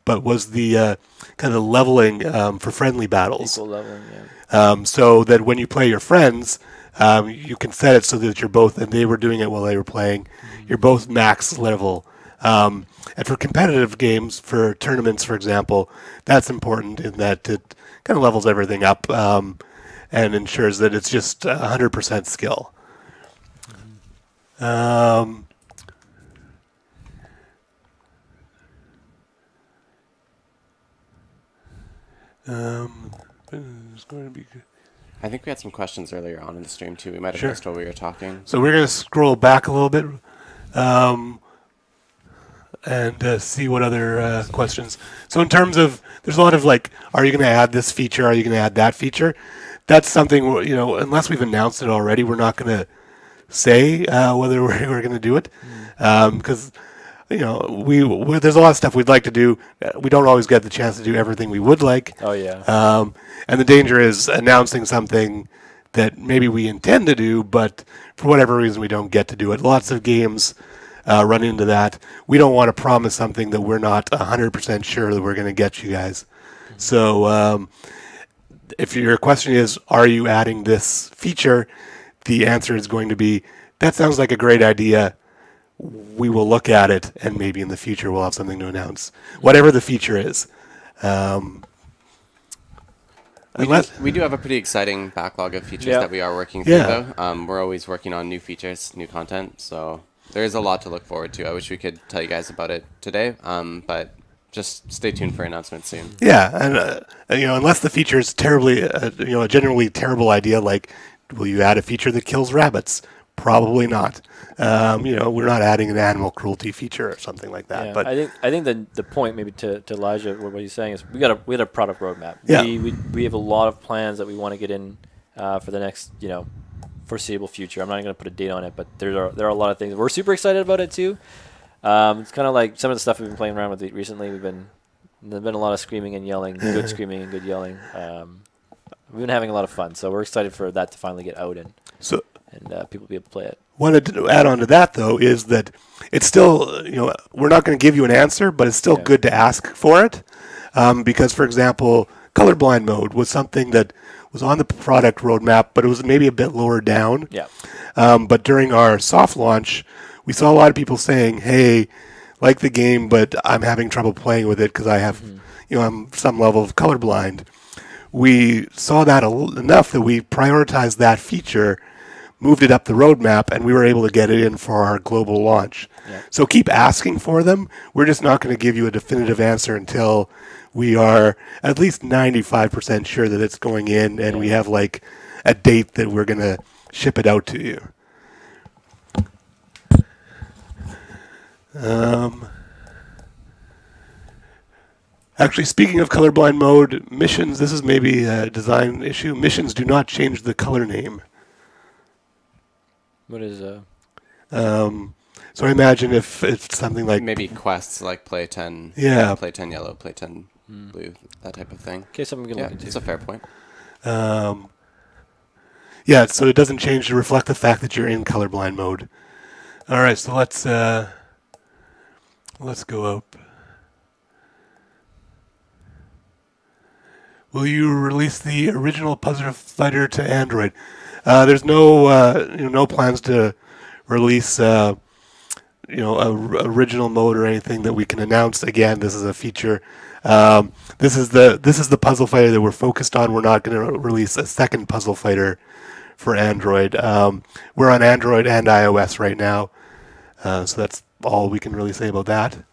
Speaker 3: but was the kind of leveling for friendly battles.
Speaker 4: Equal leveling, yeah.
Speaker 3: So that when you play your friends, you can set it so that you're both, and they were doing it while they were playing, you're both max level. And for competitive games, for tournaments, for example, that's important in that it kind of levels everything up and ensures that it's just 100% skill. It's going to be good.
Speaker 5: I think we had some questions earlier on in the stream too. We might have missed while we were talking.
Speaker 3: So we're going to scroll back a little bit and see what other questions. So in terms of, there's a lot of like, are you going to add this feature? Are you going to add that feature? That's something, you know, unless we've announced it already, we're not going to say whether we're going to do it, because you know there's a lot of stuff we'd like to do. We don't always get the chance to do everything we would like.
Speaker 4: Oh yeah.
Speaker 3: And the danger is announcing something that maybe we intend to do, but for whatever reason we don't get to do it. Lots of games run into that. We don't want to promise something that we're not 100% sure that we're going to get you guys. So if your question is, are you adding this feature? The answer is going to be, that sounds like a great idea. We will look at it, and maybe in the future we'll have something to announce. Whatever the feature is.
Speaker 5: We do have a pretty exciting backlog of features that we are working through, though. We're always working on new features, new content, so there is a lot to look forward to. I wish we could tell you guys about it today, but just stay tuned for announcements soon.
Speaker 3: Yeah, and you know, unless the feature is terribly, you know, a generally terrible idea, like, will you add a feature that kills rabbits? Probably not. You know, we're not adding an animal cruelty feature or something like that.
Speaker 4: Yeah,
Speaker 3: but
Speaker 4: I think the point maybe to Elijah, what he's saying is we had a product roadmap.
Speaker 3: Yeah.
Speaker 4: We have a lot of plans that we want to get in for the next, you know, foreseeable future. I'm not going to put a date on it, but there are a lot of things. We're super excited about it too. It's kind of like some of the stuff we've been playing around with recently. There's been a lot of screaming and yelling, good screaming and good yelling. We've been having a lot of fun, so we're excited for that to finally get out and people be able to play it.
Speaker 3: Wanted to add on to that, though, is that it's still, you know, we're not going to give you an answer, but it's still good to ask for it, because, for example, colorblind mode was something that was on the product roadmap, but it was maybe a bit lower down.
Speaker 4: Yeah.
Speaker 3: But during our soft launch, we saw a lot of people saying, "Hey, like the game, but I'm having trouble playing with it because I have, you know, I'm some level of colorblind." We saw that enough that we prioritized that feature, moved it up the roadmap, and we were able to get it in for our global launch. Yeah. So keep asking for them. We're just not going to give you a definitive answer until we are at least 95% sure that it's going in, and we have like a date that we're going to ship it out to you. Actually, speaking of colorblind mode, missions, this is maybe a design issue. Missions do not change the color name.
Speaker 4: What is
Speaker 3: So I imagine if it's something like
Speaker 5: maybe quests like play 10, play 10 yellow, play 10 blue, that type of thing.
Speaker 4: Okay, something we can look into.
Speaker 5: It's a fair point.
Speaker 3: Yeah, so it doesn't change to reflect the fact that you're in colorblind mode. All right, so let's go up. Will you release the original Puzzle Fighter to Android? There's no plans to release original mode or anything that we can announce. Again, this is a feature. This is the Puzzle Fighter that we're focused on. We're not going to release a second Puzzle Fighter for Android. We're on Android and iOS right now, so that's all we can really say about that.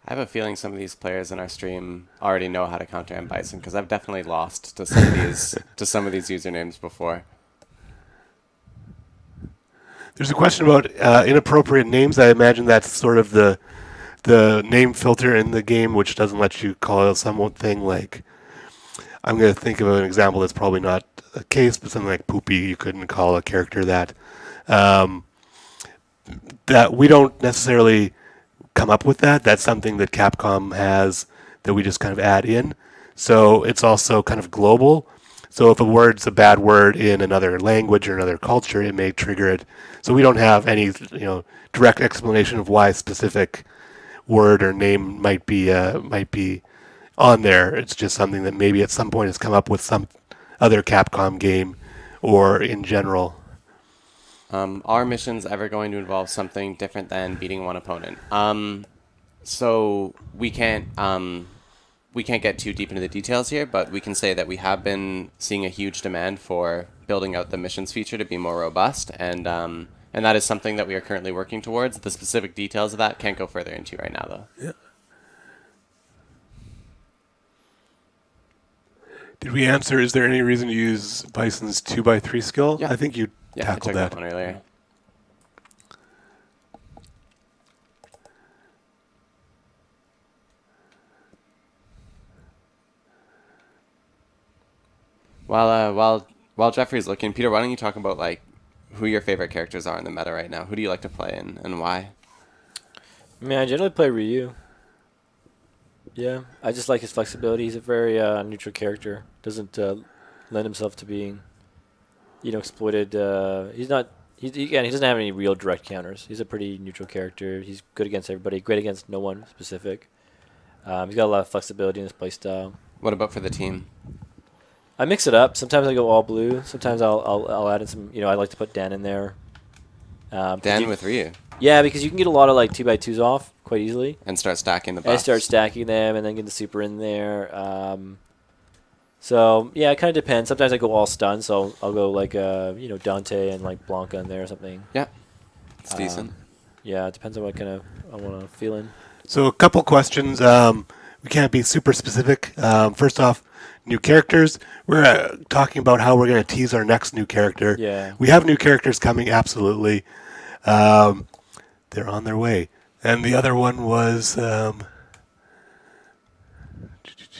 Speaker 3: I
Speaker 5: have a feeling some of these players in our stream already know how to counter Bison, because I've definitely lost to some of these usernames before.
Speaker 3: There's a question about inappropriate names. I imagine that's sort of the name filter in the game, which doesn't let you call something like. I'm going to think of an example that's probably not a case, but something like Poopy. You couldn't call a character that. That we don't necessarily come up with that. That's something that Capcom has that we just kind of add in. So it's also kind of global. So if a word's a bad word in another language or another culture, it may trigger it. So we don't have any direct explanation of why a specific word or name might be on there. It's just something that maybe at some point has come up with some other Capcom game or in general.
Speaker 5: Are missions ever going to involve something different than beating one opponent? So we can't get too deep into the details here, but we can say that we have been seeing a huge demand for building out the missions feature to be more robust, and that is something that we are currently working towards. The specific details of that can't go further into right now, though.
Speaker 3: Yeah. Did we answer, is there any reason to use Bison's 2x3 skill?
Speaker 5: Yeah.
Speaker 3: I think you tackled that.
Speaker 5: One earlier. While Jeffrey's looking, Peter, why don't you talk about like who your favorite characters are in the meta right now? Who do you like to play and why?
Speaker 4: I mean, I generally play Ryu. Yeah, I just like his flexibility. He's a very neutral character. Doesn't lend himself to being, exploited. He doesn't have any real direct counters. He's a pretty neutral character. He's good against everybody. Great against no one specific. He's got a lot of flexibility in his playstyle.
Speaker 5: What about for the team?
Speaker 4: I mix it up. Sometimes I go all blue. Sometimes I'll add in some. I like to put Dan in there.
Speaker 5: Dan with Ryu.
Speaker 4: Yeah, because you can get a lot of like 2x2s off quite easily.
Speaker 5: And start stacking the buffs.
Speaker 4: And start stacking them, and then get the super in there. So yeah, it kind of depends. Sometimes I go all stun, so I'll go like Dante and like Blanca in there or something.
Speaker 5: Yeah, it's decent.
Speaker 4: Yeah, it depends on what kind of I want to feel in.
Speaker 3: So a couple questions. We can't be super specific. First off, new characters. We're talking about how we're going to tease our next new character.
Speaker 4: Yeah.
Speaker 3: We have new characters coming, absolutely. They're on their way. And the other one was...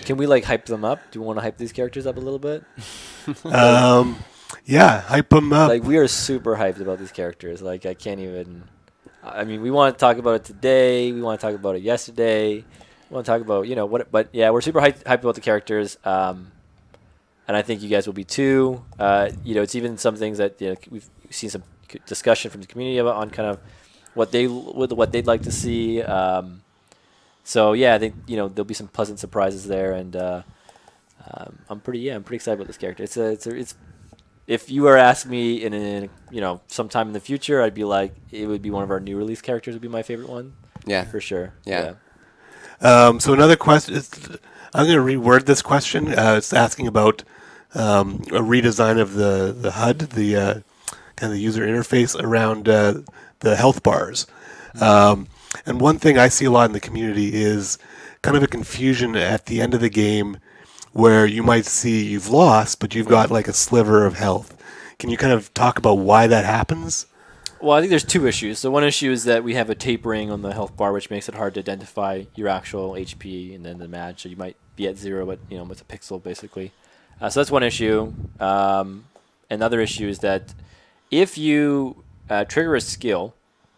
Speaker 4: Can we like hype them up? Do you want to hype these characters up a little bit?
Speaker 3: Yeah, hype them up.
Speaker 4: Like we are super hyped about these characters. Like I can't even... I mean, we want to talk about it today. We want to talk about it yesterday. We want to talk about, what... But yeah, we're super hyped about the characters. And I think you guys will be too. It's even some things that we've seen some discussion from the community about on kind of what they'd like to see. So yeah, I think there'll be some pleasant surprises there, and I'm pretty excited about this character. It's if you were asking me in sometime in the future, I'd be like it would be one of our new release characters would be my favorite one.
Speaker 5: Yeah,
Speaker 4: for sure.
Speaker 5: Yeah.
Speaker 3: So another question. I'm going to reword this question. It's asking about a redesign of the HUD, the kind of the user interface around the health bars. And one thing I see a lot in the community is kind of a confusion at the end of the game where you might see you've lost, but you've got like a sliver of health. Can you kind of talk about why that happens?
Speaker 4: Well, I think there's two issues. So one issue is that we have a tapering on the health bar, which makes it hard to identify your actual HP and then the match. So you might be at 0, but with a pixel basically. So that's one issue. Another issue is that if you trigger a skill,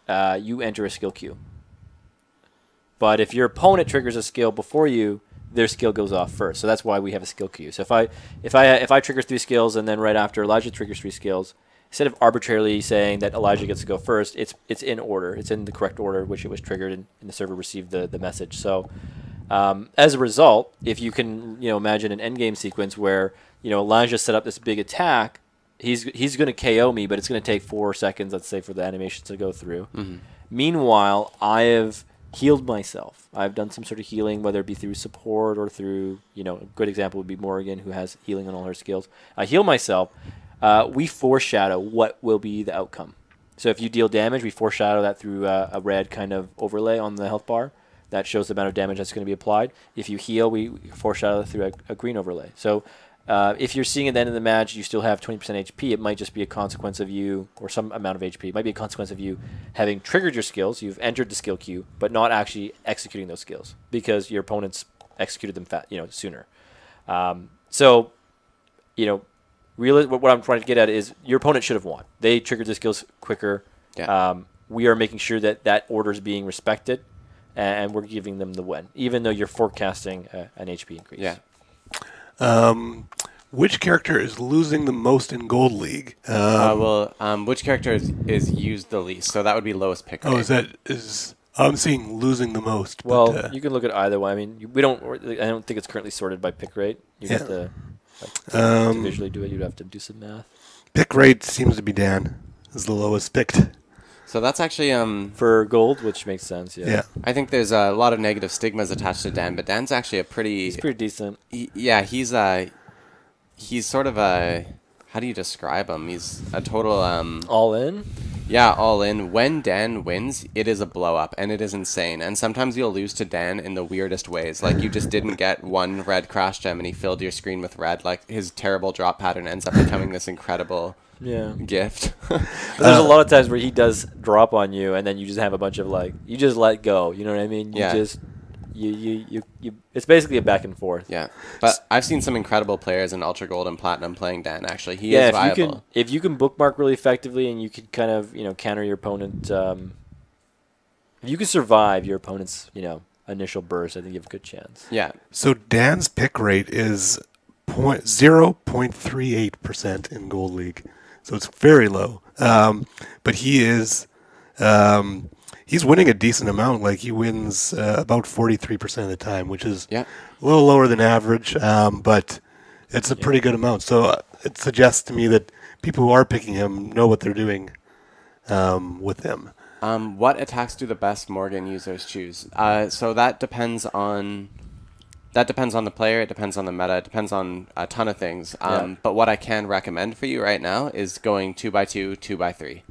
Speaker 4: you enter a skill queue. But if your opponent triggers a skill before you, their skill goes off first. So that's why we have a skill queue. So if I trigger 3 skills and then right after Alijah triggers 3 skills, instead of arbitrarily saying that Alijah gets to go first, it's in order. It's in the correct order which it was triggered and the server received the message. So as a result, if you can imagine an endgame sequence where Alijah set up this big attack, he's going to KO me, but it's going to take 4 seconds, let's say, for the animation to go through. Meanwhile, I have healed myself. I've done some sort of healing, whether it be through support or through, a good example would be Morrigan, who has healing on all her skills. I heal myself. We foreshadow what will be the outcome. So if you deal damage, we foreshadow that through a red kind of overlay on the health bar. That shows the amount of damage that's going to be applied. If you heal, we foreshadow it through a green overlay. So if you're seeing at the end of the match you still have 20% HP, it might just be a consequence of you, or some amount of HP. It might be a consequence of you having triggered your skills, you've entered the skill queue, but not actually executing those skills because your opponents executed them sooner. So, really, what I'm trying to get at is your opponent should have won. They triggered the skills quicker.
Speaker 5: Yeah.
Speaker 4: We are making sure that order is being respected, and we're giving them the win, even though you're forecasting an HP increase.
Speaker 5: Yeah.
Speaker 3: Which character is losing the most in Gold League?
Speaker 5: Which character is used the least? So that would be lowest pick rate.
Speaker 3: Oh, I'm seeing losing the most.
Speaker 4: Well,
Speaker 3: but,
Speaker 4: you can look at either way. I mean, I don't think it's currently sorted by pick rate. You have to visually do it. You'd have to do some math.
Speaker 3: Pick rate seems to be Dan is the lowest picked.
Speaker 5: So that's actually
Speaker 4: for gold, which makes sense. Yeah.
Speaker 5: I think there's a lot of negative stigmas attached to Dan, but Dan's actually he's
Speaker 4: pretty decent.
Speaker 5: He's sort of a, how do you describe him? He's a total
Speaker 4: all in.
Speaker 5: Yeah, all in. When Dan wins, it is a blow up, and it is insane. And sometimes you'll lose to Dan in the weirdest ways. Like you just didn't get 1 red crash gem, and he filled your screen with red. Like his terrible drop pattern ends up becoming this incredible gift.
Speaker 4: There's a lot of times where he does drop on you, and then you just have a bunch of you just let go. You know what I mean? You it's basically a back and forth.
Speaker 5: Yeah, but I've seen some incredible players in Ultra Gold and Platinum playing Dan. Actually, he is viable.
Speaker 4: If you can bookmark really effectively, and you can kind of counter your opponent, if you can survive your opponent's initial burst, I think you have a good chance.
Speaker 5: Yeah.
Speaker 3: So Dan's pick rate is 0.38% in Gold League, so it's very low. But he is. He's winning a decent amount. Like he wins about 43% of the time, which is a little lower than average, but it's a pretty good amount. So it suggests to me that people who are picking him know what they're doing with him.
Speaker 5: What attacks do the best Morgan users choose? So that depends on the player. It depends on the meta. It depends on a ton of things. But what I can recommend for you right now is going 2x2, 2x3.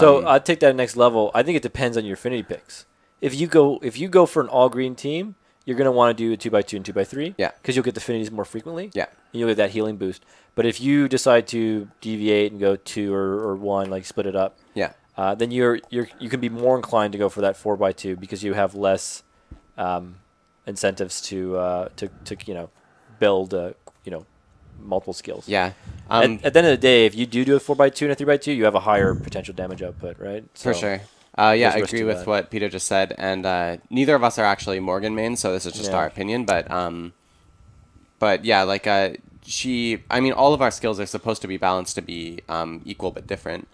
Speaker 4: So I'd take that next level. I think it depends on your affinity picks. If you go for an all green team, you're gonna want to do a 2x2 and 2x3.
Speaker 5: Yeah.
Speaker 4: Because you'll get the affinities more frequently.
Speaker 5: Yeah.
Speaker 4: And you'll get that healing boost. But if you decide to deviate and go 2 or 1, like split it up.
Speaker 5: Yeah.
Speaker 4: Then you can be more inclined to go for that 4x2 because you have less incentives to build multiple skills.
Speaker 5: Yeah.
Speaker 4: At the end of the day, if you do a 4x2 and a 3x2, you have a higher potential damage output, right?
Speaker 5: For sure. I agree with what Peter just said, and neither of us are actually Morgan mains, so this is just our opinion. But yeah, like I mean, all of our skills are supposed to be balanced to be equal but different.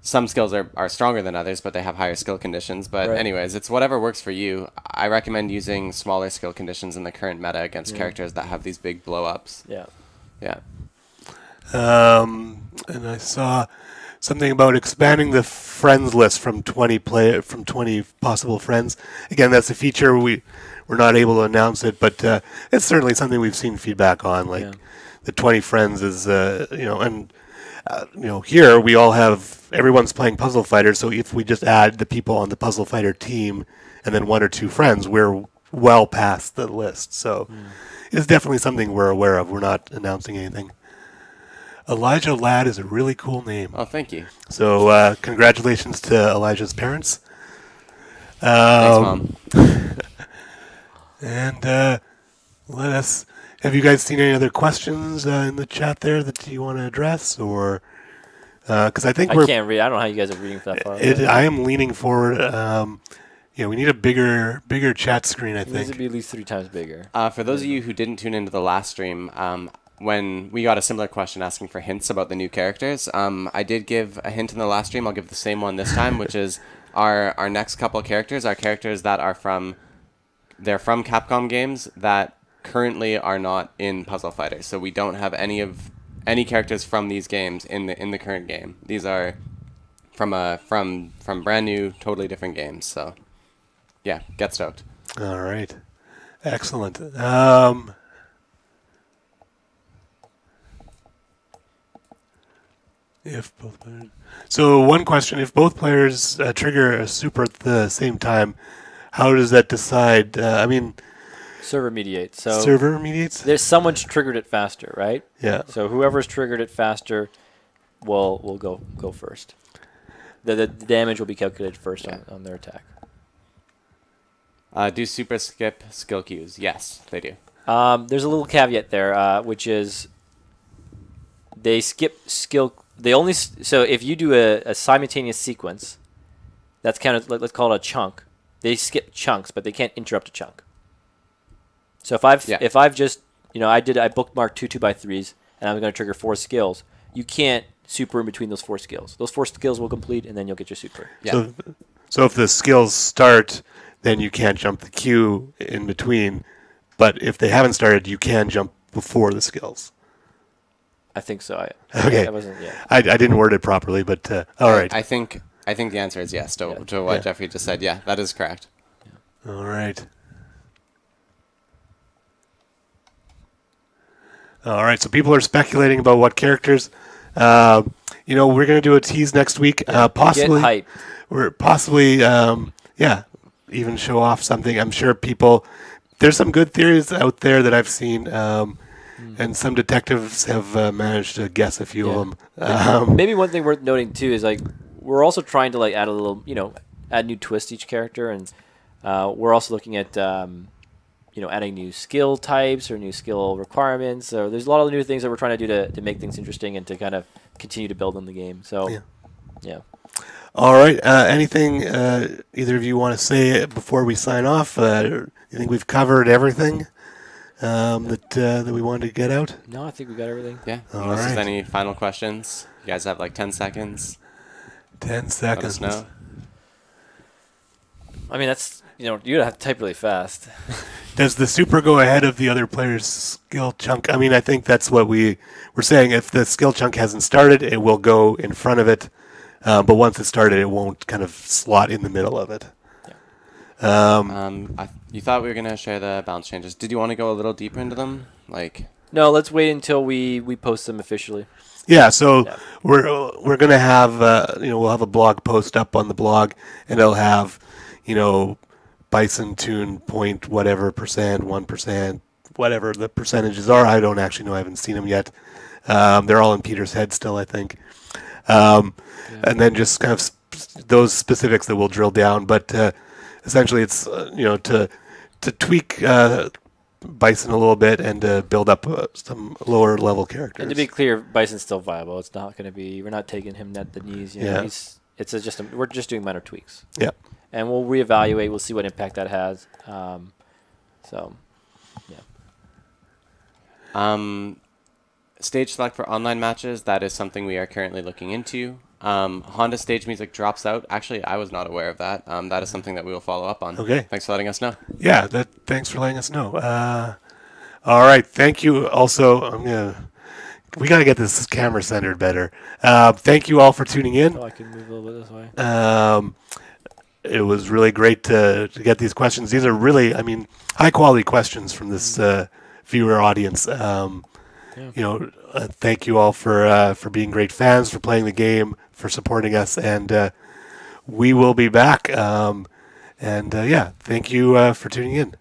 Speaker 5: Some skills are stronger than others, but they have higher skill conditions. But anyways, it's whatever works for you. I recommend using smaller skill conditions in the current meta against characters that have these big blow-ups.
Speaker 4: Yeah.
Speaker 5: Yeah.
Speaker 3: And I saw something about expanding the friends list from 20 possible friends. Again, that's a feature we're not able to announce it, but it's certainly something we've seen feedback on. Like the 20 friends is here we all have everyone's playing Puzzle Fighter, so if we just add the people on the Puzzle Fighter team and then 1 or 2 friends, we're well past the list. So it's definitely something we're aware of. We're not announcing anything. Alijah Ladd is a really cool name.
Speaker 5: Oh, thank you.
Speaker 3: So congratulations to Elijah's parents.
Speaker 5: Thanks, Mom.
Speaker 3: And have you guys seen any other questions in the chat there that you want to address? Or because I think
Speaker 4: I can't read. I don't know how you guys are reading that far.
Speaker 3: I am leaning forward. We need a bigger chat screen, I think.
Speaker 4: It needs to be at least 3 times bigger.
Speaker 5: For those of you who didn't tune into the last stream, when we got a similar question asking for hints about the new characters, I did give a hint in the last stream. I'll give the same one this time, which is our next couple characters are characters that are from Capcom games that currently are not in Puzzle Fighter. So we don't have any characters from these games in the current game. These are from brand new, totally different games. So yeah, get stoked.
Speaker 3: All right, excellent. So one question: if both players trigger a super at the same time, how does that decide?
Speaker 4: Server mediates. So
Speaker 3: server mediates.
Speaker 4: There's someone's triggered it faster, right?
Speaker 3: Yeah.
Speaker 4: So whoever's triggered it faster will go first. The damage will be calculated first on their attack.
Speaker 5: Do super skip skill cues? Yes, they do.
Speaker 4: There's a little caveat there, which is they skip skill. They only so if you do a simultaneous sequence, that's kind of let's call it a chunk. They skip chunks, but they can't interrupt a chunk. So if I've just I bookmarked 2 2x3s and I'm going to trigger 4 skills, you can't super in between those 4 skills. Those 4 skills will complete, and then you'll get your super.
Speaker 5: Yeah.
Speaker 3: So if the skills start, then you can't jump the queue in between. But if they haven't started, you can jump before the skills.
Speaker 4: I think so.
Speaker 3: Okay. I didn't word it properly, but all right.
Speaker 5: I think the answer is yes to what Jeffrey just said. Yeah, that is correct.
Speaker 3: Yeah. All right. All right. So people are speculating about what characters. We're going to do a tease next week. Possibly.
Speaker 4: Get hyped.
Speaker 3: We're possibly, even show off something. I'm sure there's some good theories out there that I've seen. And some detectives have managed to guess a few of them.
Speaker 4: Maybe one thing worth noting too is we're also trying to add a little, add new twist to each character, and we're also looking at adding new skill types or new skill requirements. So there's a lot of new things that we're trying to do to make things interesting and to kind of continue to build on the game. So yeah.
Speaker 3: All right. Anything either of you want to say before we sign off? You think we've covered everything? That we wanted to get out?
Speaker 4: No, I think we got everything.
Speaker 5: Yeah. Unless there's any final questions, you guys have 10 seconds.
Speaker 3: 10 seconds.
Speaker 5: Let us know.
Speaker 4: I mean, that's you're gonna have to type really fast.
Speaker 3: Does the super go ahead of the other player's skill chunk? I mean, I think that's what we're saying. If the skill chunk hasn't started, it will go in front of it. But once it's started, it won't kind of slot in the middle of it.
Speaker 5: You thought we were going to share the balance changes. Did you want to go a little deeper into them?
Speaker 4: No, let's wait until we post them officially.
Speaker 3: Yeah, so we're going to have we'll have a blog post up on the blog, and it'll have Bison tune point whatever percent, 1%, whatever the percentages are. I don't actually know. I haven't seen them yet. They're all in Peter's head still, I think. And then just kind of those specifics that we'll drill down, but essentially it's to tweak Bison a little bit and to build up some lower level characters.
Speaker 4: And to be clear, Bison's still viable. It's not going to be. We're not taking him at the knees. We're just doing minor tweaks.
Speaker 3: Yeah.
Speaker 4: And we'll reevaluate. We'll see what impact that has.
Speaker 5: Stage select for online matches. That is something we are currently looking into. Honda stage music drops out. Actually, I was not aware of that. That is something that we will follow up on.
Speaker 3: Okay.
Speaker 5: Thanks for letting us know.
Speaker 3: Yeah, thanks for letting us know. All right, thank you. Also, we got to get this camera centered better. Thank you all for tuning in.
Speaker 4: Oh, I can move a little bit this way.
Speaker 3: It was really great to get these questions. These are really, high quality questions from this viewer audience. Thank you all for being great fans, for playing the game, for supporting us, and we will be back. Thank you for tuning in.